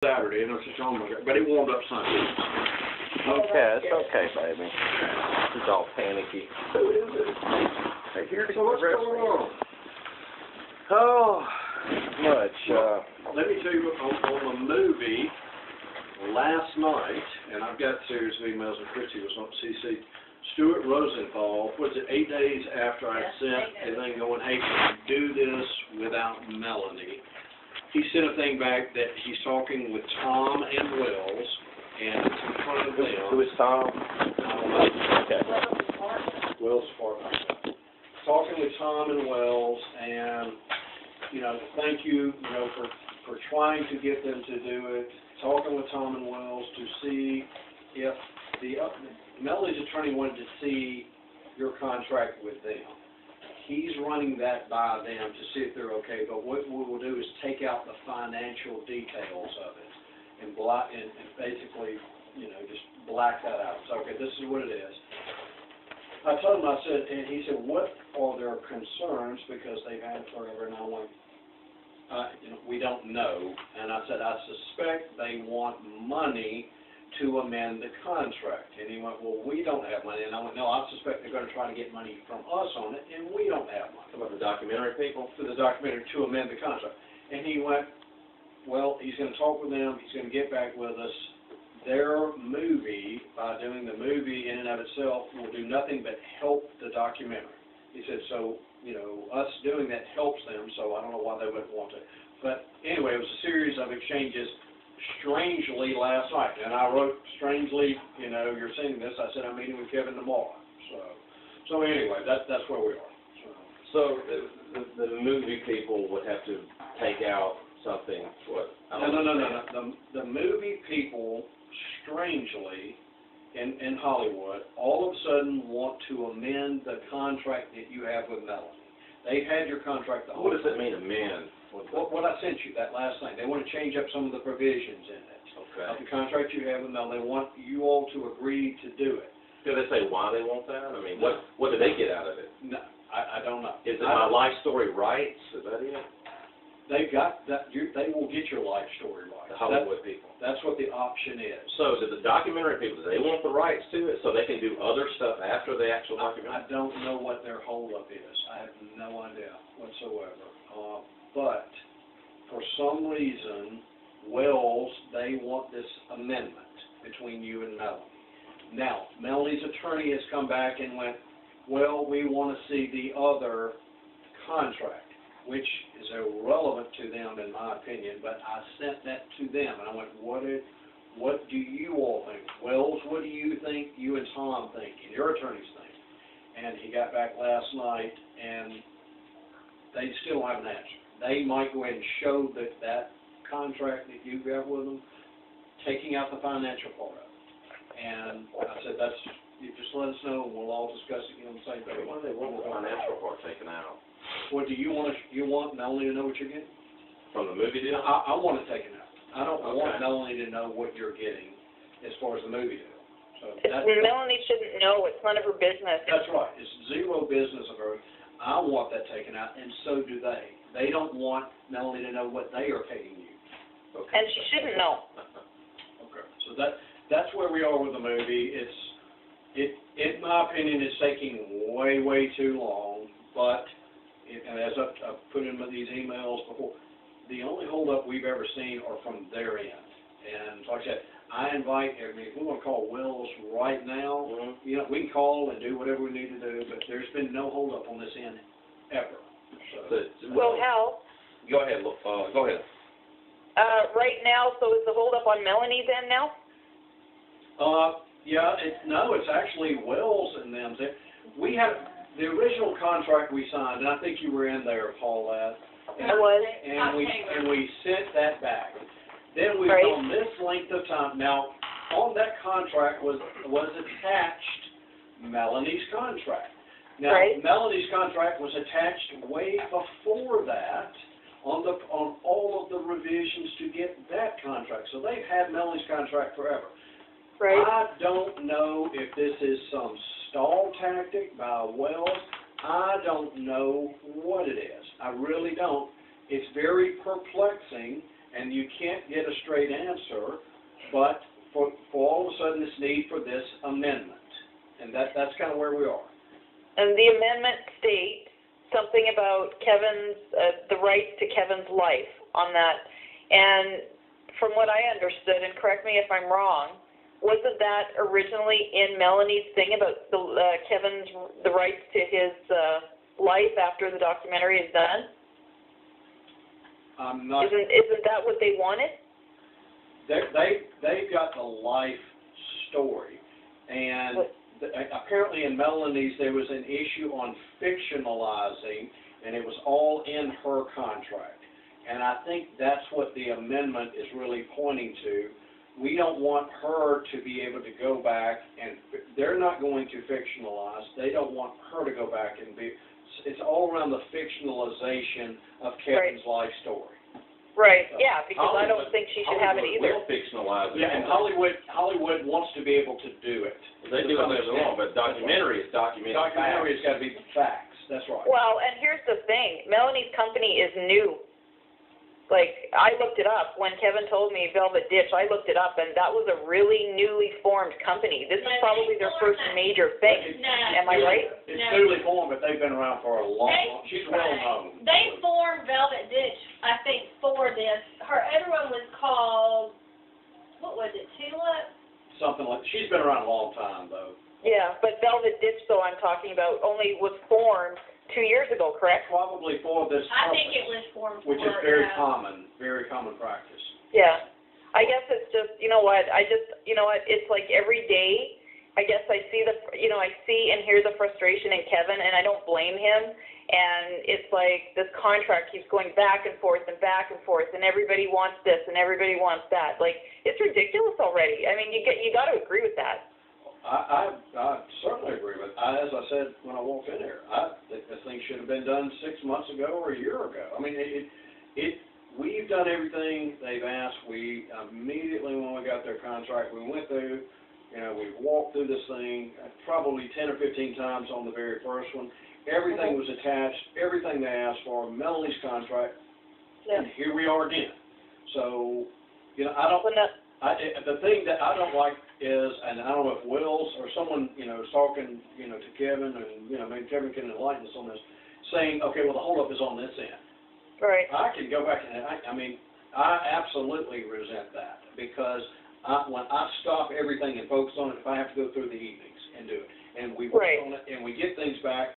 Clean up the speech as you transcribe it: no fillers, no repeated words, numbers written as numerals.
Saturday, and it's just on my, but it warmed up Sunday. Okay, it's okay, baby. It's all panicky. Who is it? Hey, here's So what's going on? Oh, much. Let me tell you, on the movie last night, and I've got series of emails, and Christi was on CC. Stuart Rosenthal, was it 8 days after I sent a thing going, hey, can you do this without Melanie? He sent a thing back that he's talking with Tom and Wells, and it's in front of them. Who is Tom? I don't know. Okay. Wells Fargo. Talking with Tom and Wells, and, you know, thank you, you know, for trying to get them to do it. Talking with Tom and Wells to see if Melanie's attorney wanted to see your contract with them. He's running that by them to see if they're okay, but what we will do is take out the financial details of it and basically, you know, just black that out. So, okay, this is what it is. I told him, I said, and he said, what are their concerns, because they've had it forever, and I went, you know, we don't know. And I said, I suspect they want money to amend the contract. And he went, well, we don't have money. And I went, no, I suspect they're going to try to get money from us on it, and we don't have money. About the documentary people? For the documentary to amend the contract. And he went, well, he's going to talk with them, he's going to get back with us. Their movie, by doing the movie in and of itself, will do nothing but help the documentary. He said, so, you know, us doing that helps them, so I don't know why they wouldn't want to. But anyway, it was a series of exchanges strangely last night. And I wrote, strangely, you know, you're seeing this, I said, I'm meeting with Kevin tomorrow. So anyway, that's where we are. So the movie people would have to take out something, what? No. The movie people, strangely, in Hollywood, all of a sudden want to amend the contract that you have with Melanie. They've had your contract the whole time. What does it mean, amend? What I sent you, that last thing. They want to change up some of the provisions in it. Okay. Of the contract you have with Melanie. They want you all to agree to do it. Do they say why they want that? I mean, No. what do they get out of it? No, I don't know. Is it my life story rights? Is that it? They've got that. They will get your life story right. The Hollywood people. That's what the option is. So do the documentary people, do they want the rights to it so they can do other stuff after the actual documentary? I don't know what their holdup is. I have no idea whatsoever. But for some reason, Wells, they want this amendment between you and Melanie. Now, Melanie's attorney has come back and went, well, we want to see the other contract, which is irrelevant to them in my opinion, but I sent that to them, and I went, what do you all think? Wells, what do you think, you and Tom think, and your attorneys think? And he got back last night, and they still don't have an answer. They might go ahead and show that contract that you got with them, taking out the financial part of it. And I said, you just let us know, and we'll all discuss it on the same day. Why do they want the financial part taken out? Well, do you want Melanie to know what you're getting? From the movie deal? I want it taken out. I don't want Melanie to know what you're getting as far as the movie deal. So Melanie shouldn't know. It's none of her business. That's right. It's zero business of hers. I want that taken out, and so do they. They don't want Melanie to know what they are paying you. Okay. And she shouldn't know. Okay. So that's where we are with the movie. In my opinion, it's taking way too long, but and as I've put in these emails before, the only holdup we've ever seen are from their end. And like I said, I invite, if we want to call Wells right now, you know, we can call and do whatever we need to do, but there's been no holdup on this end ever. So, Well, Hal. Go ahead. Go ahead. Right now, so is the holdup on Melanie then now? Yeah, it's actually Wells and them. We had the original contract we signed, and I think you were in there, Paulette. I was. And we sent that back. Then we've Right. gone this length of time. Now, on that contract was attached Melanie's contract. Now, Right. Melanie's contract was attached way before that on all of the revisions to get that contract. So they've had Melanie's contract forever. Right. I don't know if this is some stall tactic by Wells. I don't know what it is. I really don't. It's very perplexing and you can't get a straight answer, but for all of a sudden this need for this amendment. And that's kind of where we are. And the amendment states something about Kevin's, the rights to Kevin's life on that. And from what I understood, and correct me if I'm wrong, wasn't that originally in Melanie's thing about the rights to his life after the documentary is done? I'm not. Isn't that what they wanted? They've got the life story, and apparently in Melanie's there was an issue on fictionalizing, and it was all in her contract. And I think that's what the amendment is really pointing to. We don't want her to be able to go back, and they're not going to fictionalize. They don't want her to go back and be. It's all around the fictionalization of Kevin's life story. Right. Yeah, because I don't think she should have it either. Hollywood will fictionalize it. Yeah, and Hollywood wants to be able to do it. They do whatever they want, but documentary is documentary. Documentary has got to be facts. That's right. Well, and here's the thing. Melanie's company is new. Like, I looked it up. When Kevin told me Velvet Ditch, I looked it up, and that was a really newly formed company. This is probably their first major thing. Am I right? It's newly formed, but they've been around for a long time. She's well known. They formed Velvet Ditch, I think, for this. Her other one was called, what was it, Tulip? Something like, she's been around a long time, though. Yeah, but Velvet Ditch, though, I'm talking about, only was formed 2 years ago, correct? Probably for this I company, think it was formed for which is very common practice. Yeah. I guess it's just, you know what, it's like every day, I guess I see I see and hear the frustration in Kevin, and I don't blame him, and it's like this contract keeps going back and forth, and everybody wants this, and everybody wants that. Like, it's ridiculous already. I mean, you got to agree with that. I certainly agree with it. As I said when I walked in here, I think this thing should have been done 6 months ago or a year ago. I mean, we've done everything they've asked. We immediately, when we got their contract, we went through, we walked through this thing probably 10 or 15 times on the very first one. Everything was attached, everything they asked for, Melanie's contract, and here we are again. So, the thing that I don't like is, and I don't know if Wills or someone, is talking, to Kevin, and, maybe Kevin can enlighten us on this, saying, okay, well, the holdup is on this end. Right. I can go back and, I absolutely resent that, because when I stop everything and focus on it, if I have to go through the evenings and do it, and we work on it, and we get things back,